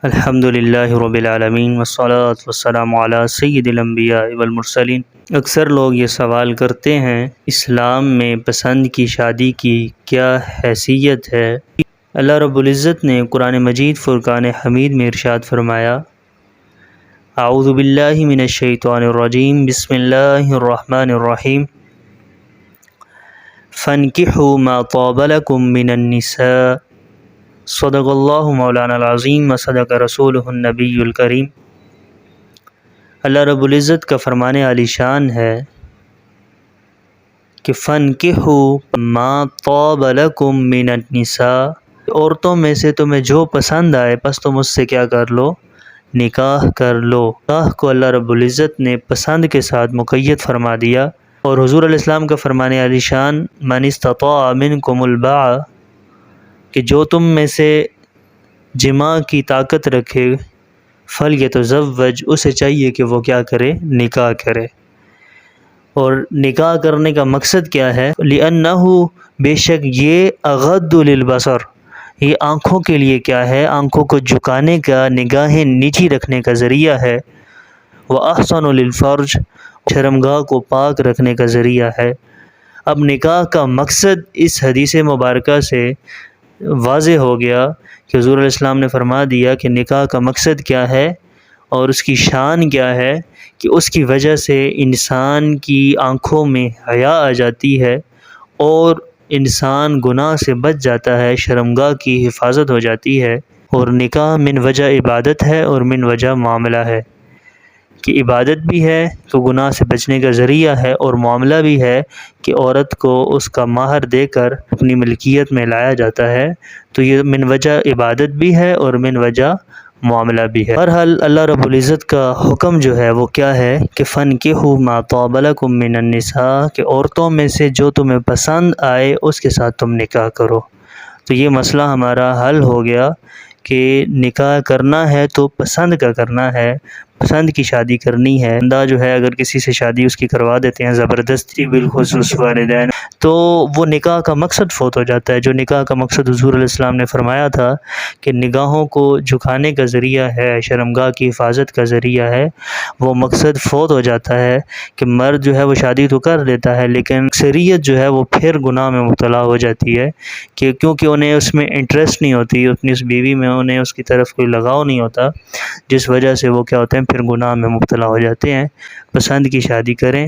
الحمد للہ رب العالمین والصلاة والسلام علی سید الانبیاء والمرسلین۔ اکثر لوگ یہ سوال کرتے ہیں اسلام میں پسند کی شادی کی کیا حیثیت ہے؟ اللہ رب العزت نے قرآن مجید فرقان حمید میں ارشاد فرمایا، اعوذ باللہ من الشیطان الرجیم، بسم اللہ الرحمن الرحیم، فانکحوا ما طاب لکم من النساء، صدق اللہ مولانا العظیم و صدق رسولہ النبی الکریم۔ اللہ رب العزت کا فرمان عالی شان ہے کہ فَانْكِحُوا مَا طَابَ لَكُم مِّنَ النِّسَاء، عورتوں میں سے تمہیں جو پسند آئے بس تم اس سے کیا کر لو؟ نکاح کر لو۔ نکاح کو اللہ رب العزت نے پسند کے ساتھ مقید فرما دیا، اور حضور علیہ السلام کا فرمان عالی شان من استطاع منکم الباء، کہ جو تم میں سے جماع کی طاقت رکھے فلیتزوج، اسے چاہیے کہ وہ کیا کرے؟ نکاح کرے۔ اور نکاح کرنے کا مقصد کیا ہے؟ لِأَنَّهُ، بے شک یہ اغض للبصر، یہ آنکھوں کے لیے کیا ہے؟ آنکھوں کو جھکانے کا، نگاہیں نیچی رکھنے کا ذریعہ ہے۔ وَأَحْسَنُ لِلْفَرْجِ، شرمگاہ کو پاک رکھنے کا ذریعہ ہے۔ اب نکاح کا مقصد اس حدیث مبارکہ سے واضح ہو گیا کہ حضور علیہ السلام نے فرما دیا کہ نکاح کا مقصد کیا ہے اور اس کی شان کیا ہے، کہ اس کی وجہ سے انسان کی آنکھوں میں حیا آ جاتی ہے اور انسان گناہ سے بچ جاتا ہے، شرمگاہ کی حفاظت ہو جاتی ہے۔ اور نکاح من وجہ عبادت ہے اور من وجہ معاملہ ہے، کہ عبادت بھی ہے تو گناہ سے بچنے کا ذریعہ ہے، اور معاملہ بھی ہے کہ عورت کو اس کا مہر دے کر اپنی ملکیت میں لایا جاتا ہے۔ تو یہ من وجہ عبادت بھی ہے اور من وجہ معاملہ بھی ہے۔ بہرحال اللہ رب العزت کا حکم جو ہے وہ کیا ہے کہ فَانْكِحُوا مَا طَابَ لَكُم مِّنَ النِّسَاء، کہ عورتوں میں سے جو تمہیں پسند آئے اس کے ساتھ تم نکاح کرو۔ تو یہ مسئلہ ہمارا حل ہو گیا کہ نکاح کرنا ہے تو پسند کا کرنا ہے، پسند کی شادی کرنی ہے۔ بندہ جو ہے اگر کسی سے شادی اس کی کروا دیتے ہیں زبردستی، بالخصوص والدین، تو وہ نکاح کا مقصد فوت ہو جاتا ہے۔ جو نکاح کا مقصد حضور علیہ السلام نے فرمایا تھا کہ نگاہوں کو جھکانے کا ذریعہ ہے، شرمگاہ کی حفاظت کا ذریعہ ہے، وہ مقصد فوت ہو جاتا ہے کہ مرد جو ہے وہ شادی تو کر دیتا ہے لیکن اکثریت جو ہے وہ پھر گناہ میں مبتلا ہو جاتی ہے، کہ کیونکہ انہیں اس میں انٹرسٹ نہیں ہوتی، اپنی اس بیوی میں انہیں اس کی طرف کوئی لگاؤ نہیں ہوتا، جس وجہ سے وہ کیا ہوتے ہیں؟ پھر گناہ میں مبتلا ہو جاتے ہیں۔ پسند کی شادی کریں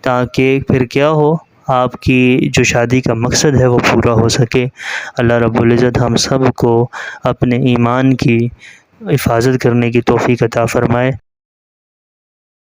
تاکہ پھر کیا ہو، آپ کی جو شادی کا مقصد ہے وہ پورا ہو سکے۔ اللہ رب العزت ہم سب کو اپنے ایمان کی حفاظت کرنے کی توفیق عطا فرمائے۔